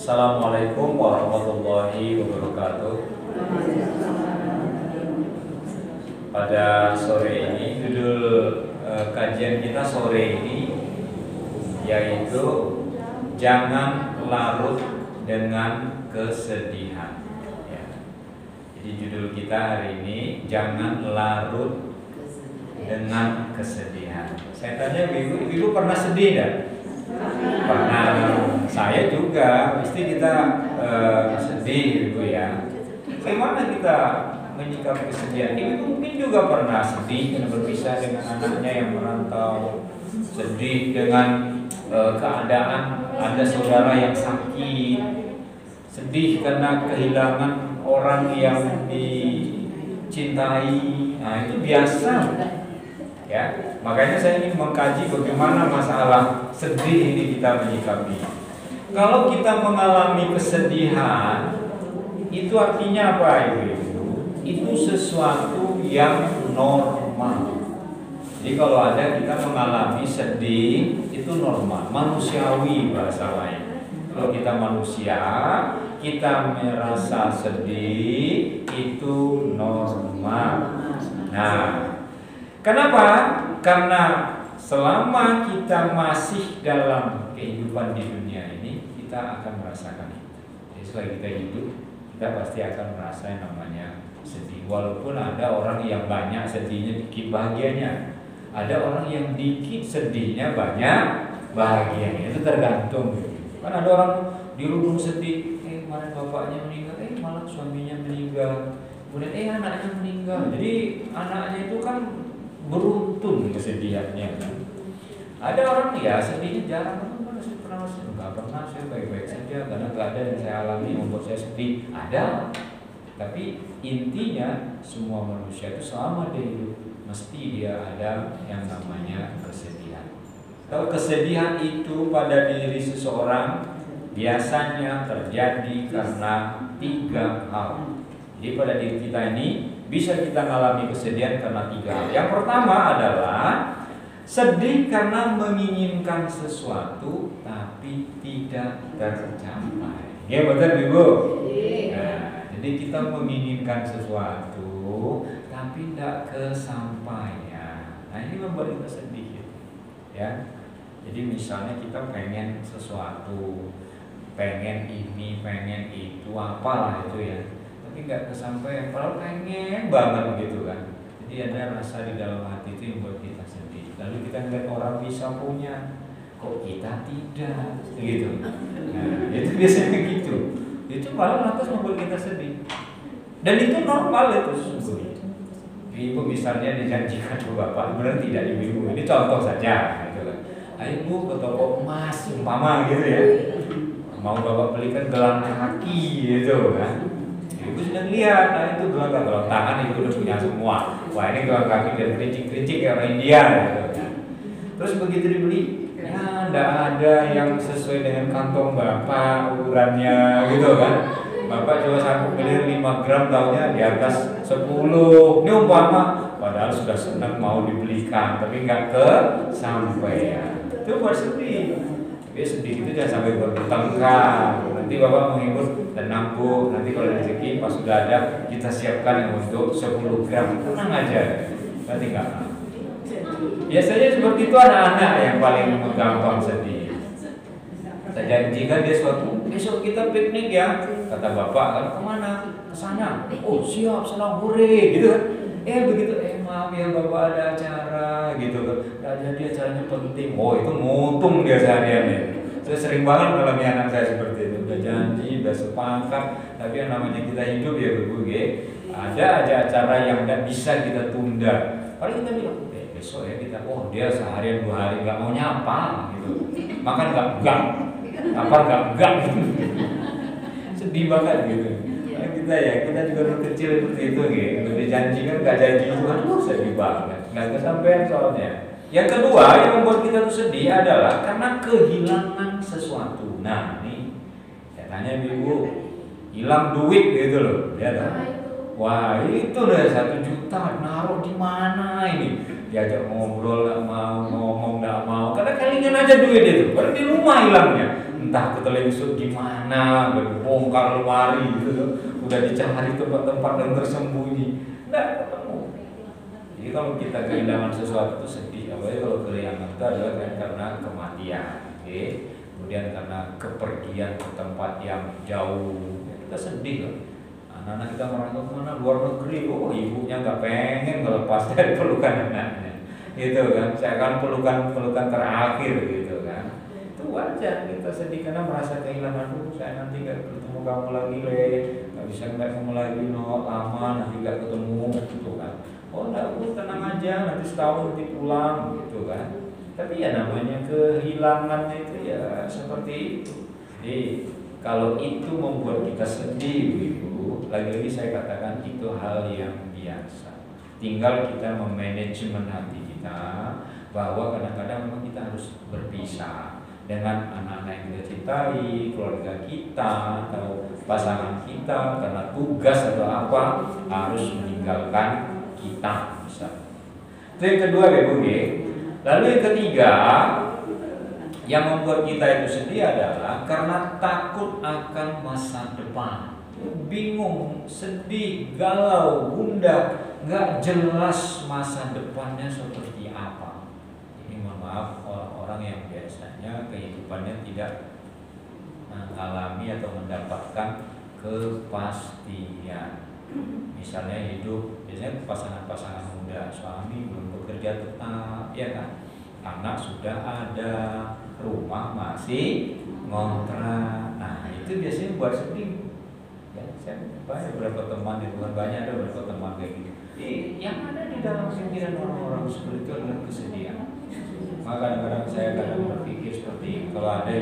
Assalamualaikum warahmatullahi wabarakatuh. Pada sore ini judul kajian kita sore ini yaitu jangan larut dengan kesedihan. Ya. Jadi judul kita hari ini jangan larut dengan kesedihan. Saya tanya ibu pernah sedih enggak? Pernah. Saya juga. Mesti kita sedih ibu ya. Bagaimana kita menyikapi kesedihan? Ibu mungkin juga pernah sedih karena berpisah dengan anaknya yang merantau, sedih dengan keadaan ada saudara yang sakit, sedih karena kehilangan orang yang dicintai. Nah itu biasa. Ya, makanya saya ingin mengkaji bagaimana masalah sedih ini kita menyikapi. Kalau kita mengalami kesedihan, itu artinya apa ibu? Itu sesuatu yang normal. Jadi kalau ada kita mengalami sedih, itu normal, manusiawi bahasa lain. Kalau kita manusia, kita merasa sedih, itu normal. Nah, kenapa? Karena selama kita masih dalam kehidupan di dunia ini, kita akan merasakan itu. Jadi selagi kita hidup, kita pasti akan merasa yang namanya sedih. Walaupun ada orang yang banyak sedihnya, dikit bahagianya. Ada orang yang dikit sedihnya, banyak bahagianya. Itu tergantung. Kan ada orang di rumah sedih, kemarin bapaknya meninggal, malah suaminya meninggal. Kemudian anaknya meninggal. Jadi anaknya itu kan beruntun kesedihannya kan. Ada orang ya sedihnya jarang, nggak pernah saya baik-baik saja karena keadaan yang saya alami membuat saya sedih. Ada, tapi intinya semua manusia itu selama dia hidup mesti dia ada yang namanya kesedihan. Kalau kesedihan itu pada diri seseorang biasanya terjadi karena 3 hal. Jadi pada diri kita ini bisa kita mengalami kesedihan karena 3 hal. Yang pertama adalah sedih karena menginginkan sesuatu tapi tidak tercapai. Ya betul ibu. Nah, jadi kita menginginkan sesuatu tapi tidak kesampaian. Nah ini membuat kita sedih. Ya. Jadi misalnya kita pengen sesuatu, pengen ini, pengen itu, apalah itu ya. Tapi nggak kesampaian, padahal pengen banget gitu kan. Jadi ada rasa di dalam hati itu yang membuat kita sedih. Lalu kita ngeliat orang bisa punya, kok kita tidak, gitu. Nah, itu biasanya gitu. Itu malah lantas membuat kita sedih. Dan itu normal itu sesungguhnya. Ibu misalnya dijanjikan ke bapak, benar tidak ibu? Ini contoh saja, gitu kan. Ayo bu ke toko emas, umpama gitu ya. Mau bapak belikan gelang kaki, gitu kan. Ibu sedang lihat, nah itu gelang tangan ibu udah punya semua. Wah ini gelang kaki dan kerincing-kerincing kayak orang India gitu. Terus begitu dibeli, ya enggak ada yang sesuai dengan kantong bapak ukurannya gitu kan. Bapak coba sanggup beli 5 gram tahunya di atas 10. Ini umpama, padahal sudah senang mau dibelikan, tapi enggak kesampaian. Itu buat sedih. Dia sedih itu jangan sampai bertengkar. Nanti bapak menghibur, tenang bu, nanti kalau rezeki pas sudah ada kita siapkan yang untuk 10 gram. Tenang aja, nanti nggak. Biasanya seperti itu anak-anak yang paling gampang sedih. Saya janjikan dia suatu, besok kita piknik ya. Kata bapak, kalau kemana? Ke sana. Oh siap, senang hore gitu kan. Begitu, maaf ya bapak ada acara gitu kan. Nggak jadi acaranya penting. Oh itu mutung dia sehariannya. Saya sering banget mengalami anak saya seperti itu. Udah janji, udah sepakat, tapi yang namanya kita hidup ya bu, ada aja acara yang nggak bisa kita tunda. Paling kita bilang, besok ya kita, dia seharian 2 hari nggak mau nyapa gitu. Makan nggak, apa nggak gitu. Sedih banget gitu. Kita juga dulu kecil seperti itu gitu. Udah dijanjikan nggak janji itu, aduh sedih banget. Nggak kesampaian soalnya. Yang kedua yang membuat kita tuh sedih adalah karena kehilangan sesuatu. Nah ini saya tanya ibu, hilang duit gitu loh, ya kan? Wah itu udah 1 juta, naruh di mana ini? Diajak ngobrol nggak mau, ngomong nggak mau, karena kelingan aja duit itu, baru di rumah hilangnya. entah ketelengsut gimana, bongkar lemari gitu, udah dicari tempat-tempat yang tersembunyi, nggak ketemu. Jadi kalau kita kehilangan sesuatu itu sedih, apalagi kalau kehilangan itu adalah karena kematian, okay? Kemudian karena kepergian ke tempat yang jauh, ya kita sedih loh. Anak-anak kita merantau kemana, luar negeri, oh ibunya nggak pengen melepas dari pelukan anaknya, gitu kan? Saya akan pelukan terakhir, gitu kan? Itu wajar kita sedih karena merasa kehilangan dulu. Saya nanti nggak ketemu kamu lagi, nggak bisa ngeliat kamu lagi, no lama nanti nggak ketemu, gitu kan? Oh enggak, tenang aja, nanti setahun nanti pulang, gitu kan? Tapi ya namanya kehilangannya itu ya seperti itu. Jadi kalau itu membuat kita sedih, Ibu, lagi-lagi saya katakan itu hal yang biasa. Tinggal kita memanajemen hati kita bahwa kadang-kadang memang kita harus berpisah dengan anak-anak yang kita cintai, keluarga kita atau pasangan kita karena tugas atau apa harus meninggalkan kita. Itu yang kedua, Ibu. Lalu yang ketiga yang membuat kita itu sedih adalah karena takut akan masa depan. Bingung, sedih, galau, gundah, nggak jelas masa depannya seperti apa. Ini mohon maaf, orang-orang yang biasanya kehidupannya tidak mengalami atau mendapatkan kepastian. Misalnya hidup, biasanya pasangan-pasangan muda, suami belum bekerja tetap, ya kan? Anak sudah ada, rumah masih ngontrak. Nah itu biasanya buat sedih. Ya, saya banyak beberapa teman, bukan banyak, ada beberapa teman kayak gitu. Yang ada di dalam pikiran orang-orang seperti itu adalah kesedihan. Maka kadang-kadang saya kadang berpikir seperti ini, kalau ada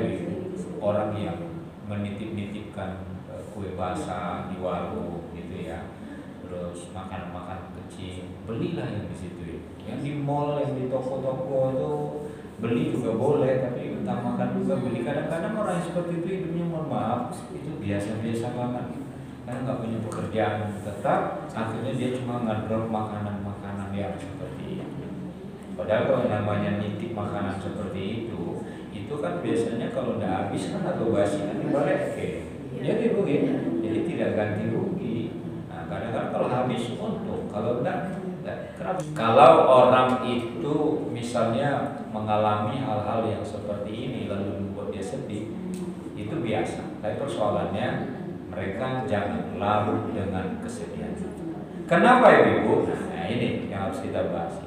orang yang menitip-nitipkan kue basah di warung gitu ya, terus makan kecil, belilah yang di situ ya. Yang di mall, yang di toko-toko itu beli juga boleh, tapi utamakan juga beli. Kadang-kadang orang yang seperti itu hidupnya, mohon maaf, itu biasa-biasa banget. Karena nggak punya pekerjaan tetap, akhirnya dia cuma ngadrop makanan-makanan yang seperti itu. Padahal kalau namanya nitip makanan seperti itu kan biasanya kalau udah habis kan atau basi kan dibalik, jadi rugi, jadi tidak ganti rugi. Nah kadang-kadang kalau habis untung, kalau enggak. Kalau orang itu misalnya mengalami hal-hal yang seperti ini lalu membuat dia sedih, itu biasa. Tapi persoalannya mereka jangan larut dengan kesedihan. Kenapa Ibu? Nah ini yang harus kita bahas.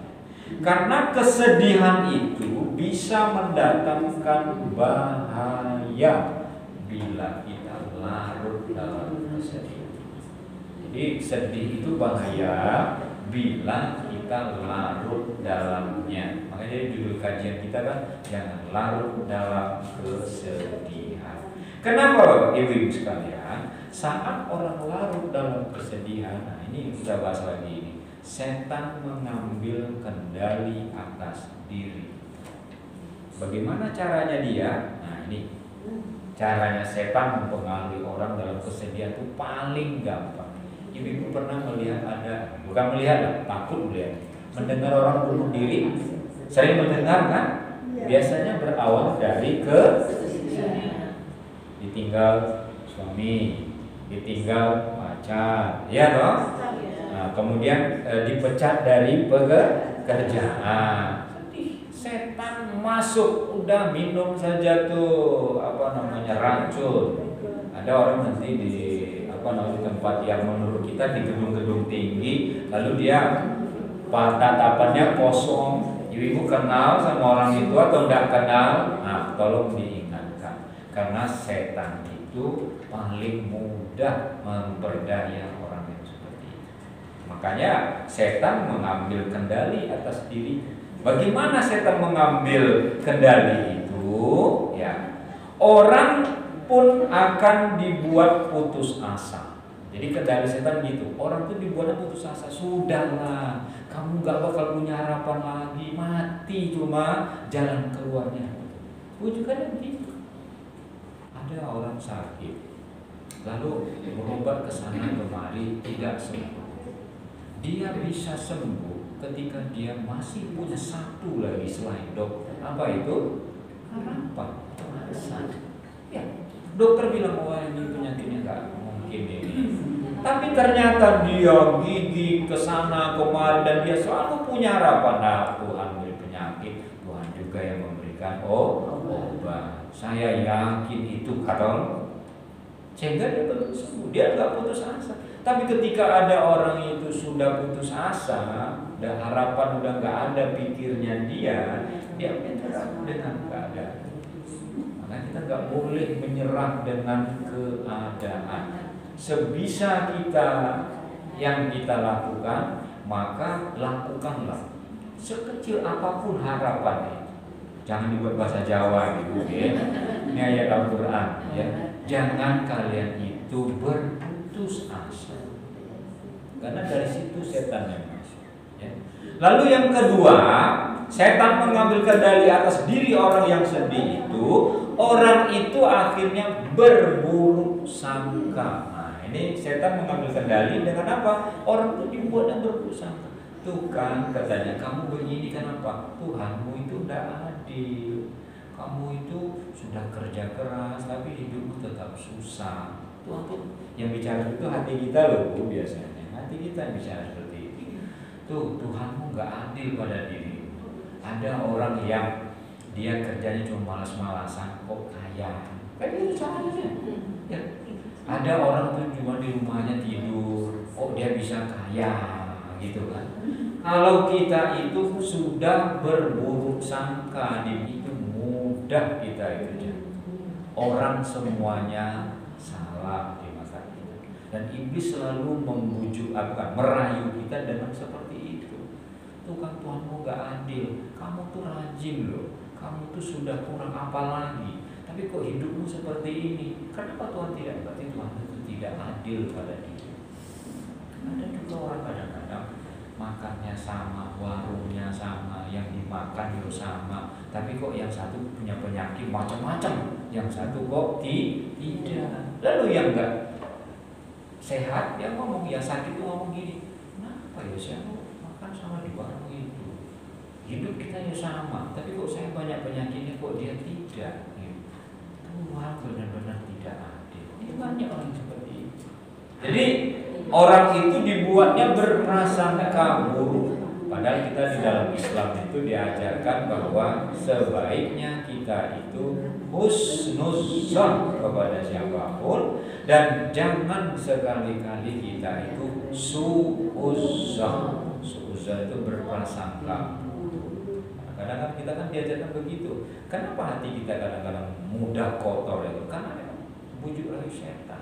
Karena kesedihan itu bisa mendatangkan bahaya bila kita larut dalam kesedihan. Jadi sedih itu bahaya bila kita larut dalamnya. Makanya judul kajian kita kan jangan larut dalam kesedihan. Kenapa Ibu-ibu sekalian? Saat orang larut dalam kesedihan, nah ini kita bahas lagi ini. Setan mengambil kendali atas diri. Bagaimana caranya dia? Nah ini caranya setan mempengaruhi orang dalam kesedihan itu paling gampang. Ibu pernah melihat ada, bukan melihat lah, takut melihat, mendengar orang bunuh diri, sering mendengar kan? Biasanya berawal dari ditinggal suami, ditinggal pacar, ya toh? Nah, kemudian dipecat dari pekerjaan. Setan masuk, udah minum saja tuh racun. Ada orang nanti di tempat yang menurut kita di gedung-gedung tinggi, lalu dia tatapannya kosong. Ibu kenal sama orang itu atau tidak kenal? Nah, tolong diingatkan, karena setan itu paling mudah memperdaya orang yang seperti itu. Makanya setan mengambil kendali atas diri. Bagaimana setan mengambil kendali itu? Ya, orang pun akan dibuat putus asa. Jadi kendali setan gitu, orang tuh dibuat putus asa. Sudahlah, kamu gak bakal punya harapan lagi, mati cuma jalan keluarnya. Wujudannya begitu. Ada orang sakit, lalu berobat ke sana kemari tidak sembuh. Dia bisa sembuh ketika dia masih punya satu lagi selain dokter. Apa itu? Harapan, alasan. Ya, dokter bilang wah ini penyakitnya nggak mungkin ini. Tapi ternyata dia gigi ke sana kemari dan dia selalu punya harapan. Nah, Tuhan beri penyakit, Tuhan juga yang memberikan obat. Saya yakin itu kata, sehingga dia belum sembuh, dia nggak putus asa. Tapi ketika ada orang itu sudah putus asa dan harapan udah nggak ada pikirnya dia menyerah dengan keadaan. Maka kita nggak boleh menyerah dengan keadaan. Sebisa kita yang kita lakukan, maka lakukanlah. Sekecil apapun harapannya. Jangan dibuat bahasa Jawa gitu ya. Ini ayat Al-Quran ya. Jangan kalian itu berputus asa, karena dari situ setan yang masuk ya. Lalu yang kedua, setan mengambil kendali atas diri orang yang sedih itu. Orang itu akhirnya berburuk sangka. Nah, ini setan mengambil kendali dengan apa? Orang itu dibuat dan berburuk sangka. Tuh kan katanya kamu begini kan apa? Tuhanmu itu tidak adil. Kamu itu sudah kerja keras tapi hidupmu tetap susah. Tuhan tuh yang bicara itu hati kita loh biasanya. Hati kita bicara seperti itu. Tuh Tuhanmu nggak adil pada dirimu. Ada orang yang dia kerjanya cuma malas-malasan kok kaya. Kan itu caranya. Ya. Ada orang tuh cuma di rumahnya tidur, kok dia bisa kaya gitu kan. Kalau kita itu sudah berburuk sangka di itu mudah kita itu orang semuanya salah di mata kita. Dan iblis selalu membujuk merayu kita dengan seperti itu. Tuh kan Tuhanmu gak adil, kamu tuh rajin loh, kamu tuh sudah kurang apa lagi, tapi kok hidupmu seperti ini. Kenapa Tuhan tidak? Berarti Tuhan itu tidak adil pada diri. Ada juga orang kadang-kadang makannya sama, warungnya sama, yang dimakan juga sama, tapi kok yang satu punya penyakit macam-macam, yang satu kok tidak. Lalu yang enggak sehat, yang ngomong yang sakit tuh ngomong gini, kenapa ya saya makan sama di warung itu, hidup kita ya sama, tapi kok saya banyak penyakitnya kok dia tidak. Tuhan benar-benar tidak adil. Ini banyak orang seperti itu. Jadi orang itu dibuatnya berprasangka buruk. Padahal kita di dalam Islam itu diajarkan bahwa sebaiknya kita itu husnuzon kepada siapapun, dan jangan sekali-kali kita itu suuzon. Suuzon itu berprasangka. Kadang-kadang kita kan diajarkan begitu. Kenapa hati kita kadang-kadang mudah kotor itu? Karena memang bujuk rayu setan.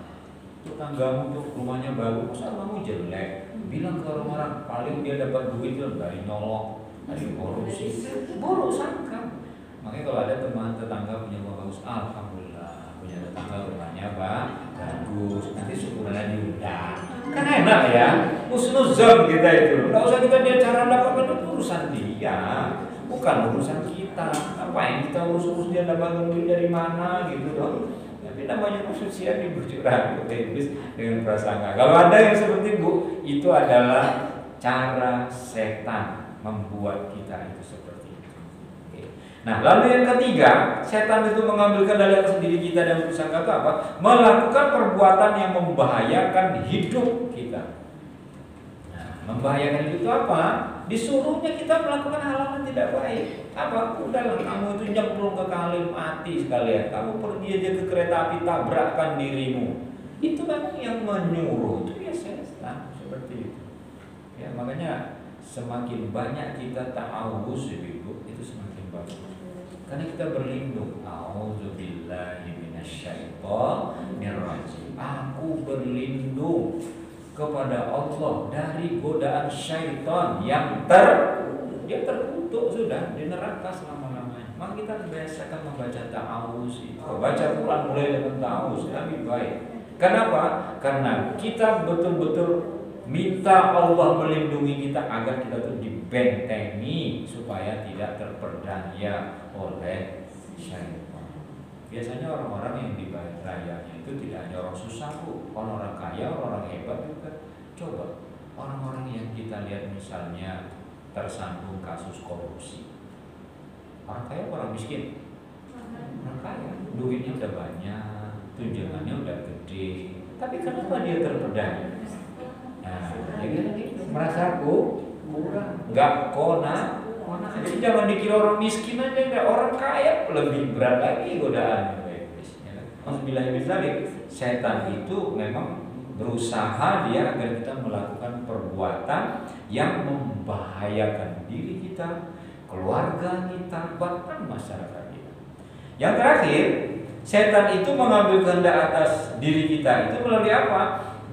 Tetanggamu tuh rumahnya bagus, masa kamu jelek? Bilang ke orang-orang, paling dia dapat duit tuh dari nyolong, dari korupsi, buruk sangka. Makanya kalau ada teman tetangga punya rumah bagus, alhamdulillah punya tetangga rumahnya bagus, nanti syukurannya diundang. Kan enak ya, husnuzon kita itu. Nggak usah kita dia cara dapat urusan dia, bukan urusan kita. Ngapain kita urus dia dapat duit dari mana gitu dong. Tapi namanya manusia dibujuk rayu iblis dengan prasangka. Kalau ada yang seperti Bu, itu adalah cara setan membuat kita itu seperti itu. Oke. Nah, lalu yang ketiga, setan itu mengambil kendali atas diri kita dan bersangka itu apa? Melakukan perbuatan yang membahayakan hidup kita. Nah, membahayakan hidup itu apa? Disuruhnya kita melakukan hal-hal yang tidak baik. Apa? Udahlah kamu itu nyemplung ke kali mati sekalian. Kamu pergi aja ke kereta api tabrakkan dirimu. Itu memang yang menyuruh. Itu ya setan seperti itu. Ya makanya semakin banyak kita ta'awuz Ibu, itu semakin bagus. Karena kita berlindung. A'udzubillahi minasyaitonirrajim. Aku berlindung kepada Allah dari godaan syaitan yang dia terkutuk sudah di neraka selama-lamanya. Maka kita biasakan membaca ta'awuz. Baca Quran mulai dengan ta'awuz lebih baik. Kenapa? Karena kita betul-betul minta Allah melindungi kita agar kita tuh dibentengi supaya tidak terperdaya oleh syaitan. Biasanya orang-orang yang dibayarnya itu tidak hanya orang susah Bu, orang kaya, orang hebat juga. Coba orang-orang yang kita lihat misalnya tersandung kasus korupsi, orang kaya orang miskin, Orang kaya, duitnya udah banyak, tunjangannya udah gede, tapi kenapa dia terpedaya? Nah, jadi merasa aku kurang, nggak kona. Jadi jangan dikira orang miskin aja, nggak, orang kaya lebih berat lagi godaan. Alhamdulillah, setan itu memang berusaha dia agar kita melakukan perbuatan yang membahayakan diri kita, keluarga kita, bahkan masyarakat kita. Yang terakhir, setan itu mengambil kehendak atas diri kita itu melalui apa?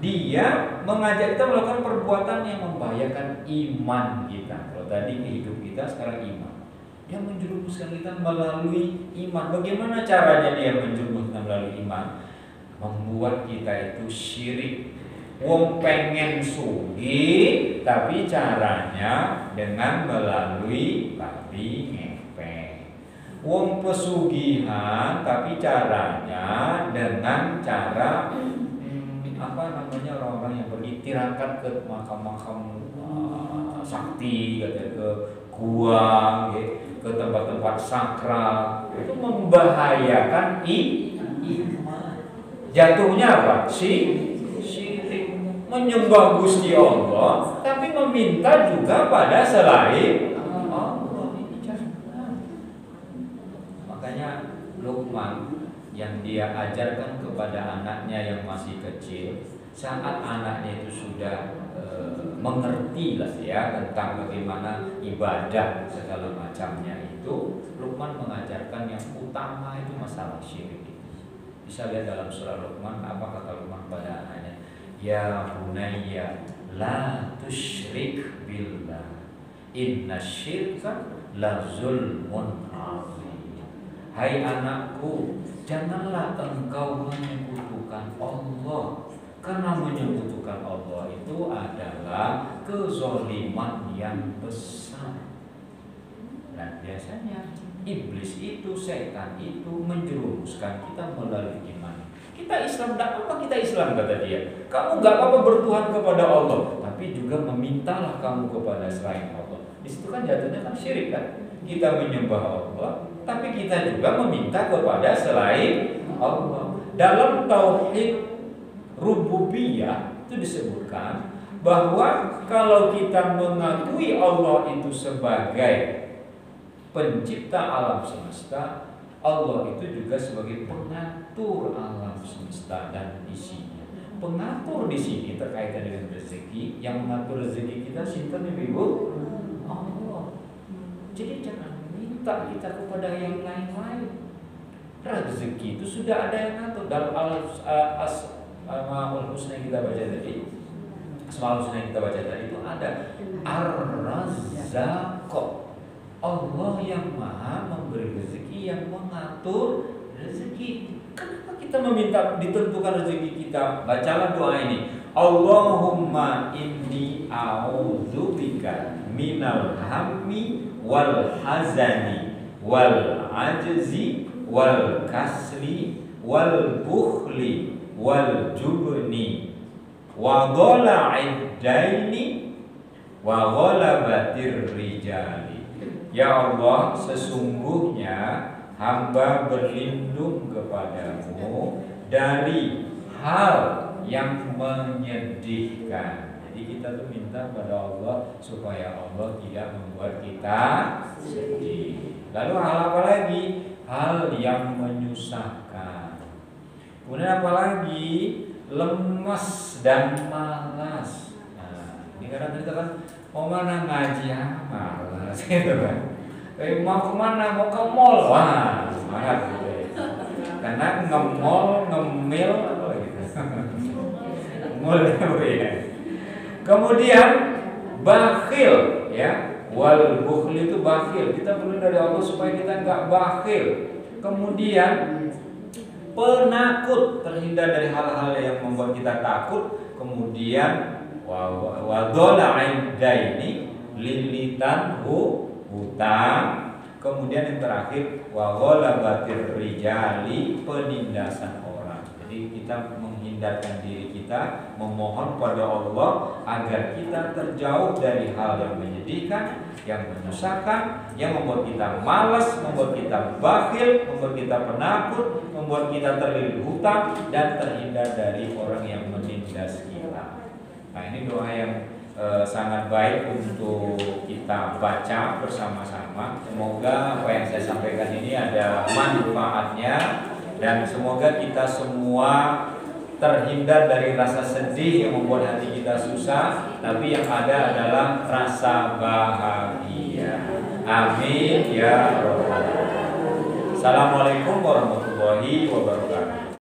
Dia mengajak kita melakukan perbuatan yang membahayakan iman kita. Kalau tadi hidup kita, sekarang iman. Dia menjerumuskan kita melalui iman. Bagaimana caranya dia menjerumuskan melalui iman? Membuat kita itu syirik. Wong pengen sugih, tapi caranya dengan melalui babi ngepeng. Wong pesugihan, tapi caranya dengan cara orang-orang yang pergi tirakat ke makam-makam sakti, ke gua, ke tempat-tempat sakral, itu membahayakan iman. Jatuhnya apa? Syirik, menyembah Gusti Allah, tapi meminta juga pada selain Allah. Ini jangan. Makanya Luqman yang dia ajarkan kepada anaknya yang masih kecil, saat anaknya itu sudah mengerti lah ya tentang bagaimana ibadah segala macamnya itu, Luqman mengajarkan yang utama itu masalah syirik. Bisa lihat dalam surah Luqman, apa kata Luqman pada anaknya? Ya bunayya la tusyrik billah inna syirka la zulmun azim. Hai anakku, janganlah engkau menyekutukan Allah, karena menyekutukan Allah itu adalah kezaliman yang besar. Dan biasanya iblis itu, setan itu menjerumuskan kita melalui iman. Kita Islam, tidak apa kita Islam, kata dia. Kamu nggak apa-apa bertuhan kepada Allah, tapi juga memintalah kamu kepada selain Allah. Di situ kan jatuhnya kan syirik kan. Kita menyembah Allah, tapi kita juga meminta kepada selain Allah. Dalam tauhid rububiyah itu disebutkan bahwa kalau kita mengakui Allah itu sebagai pencipta alam semesta, Allah itu juga sebagai pengatur alam semesta dan isinya. Pengatur di sini terkaitan dengan rezeki, yang mengatur rezeki kita sinten Ibu? Allah. Jadi jangan minta kita kepada yang lain-lain. Rezeki itu sudah ada yang ngatur dalam Asmaul Husna yang kita baca tadi. Asmaul Husna yang kita baca tadi itu ada Ar-Razzaq. Allah yang maha memberi rezeki, yang mengatur rezeki. Kenapa kita meminta ditentukan rezeki kita? Bacalah doa ini. Allahumma inni a'udzubika minal hammi wal hazani wal ajzi wal kasli wal bukhli wal jubni wa dhala'id daini wa ghalabatir rijali. Ya Allah, sesungguhnya hamba berlindung kepadamu dari hal yang menyedihkan. Jadi kita tuh minta pada Allah supaya Allah tidak membuat kita sedih. Lalu hal apa lagi? Hal yang menyusahkan. Kemudian apa lagi? Lemas dan malas. Nah, ini karena kita kan mau mana ngaji malas gitu kan. Mau kemana? Mau ke mall. Wah, semangat gitu ya. Karena nge-mall, ngemil apa gitu. Mall ya. Kemudian bakhil ya. Wal bukhl itu bakhil. Kita perlu dari Allah supaya kita enggak bakhil. Kemudian penakut, terhindar dari hal-hal yang membuat kita takut. Kemudian wa dhala'id daini, lilitan hutang. Kemudian yang terakhir wa ghalabatir rijali, penindasan orang. Jadi kita menghindarkan diri kita kita memohon pada Allah agar kita terjauh dari hal yang menyedihkan, yang menyusahkan, yang membuat kita malas, membuat kita bakhil, membuat kita penakut, membuat kita terlilit hutang, dan terhindar dari orang yang menindas kita. Nah, ini doa yang sangat baik untuk kita baca bersama-sama. Semoga apa yang saya sampaikan ini ada manfaatnya, dan semoga kita semua terhindar dari rasa sedih yang membuat hati kita susah, tapi yang ada adalah rasa bahagia. Amin ya rabbal alamin. Assalamualaikum warahmatullahi wabarakatuh.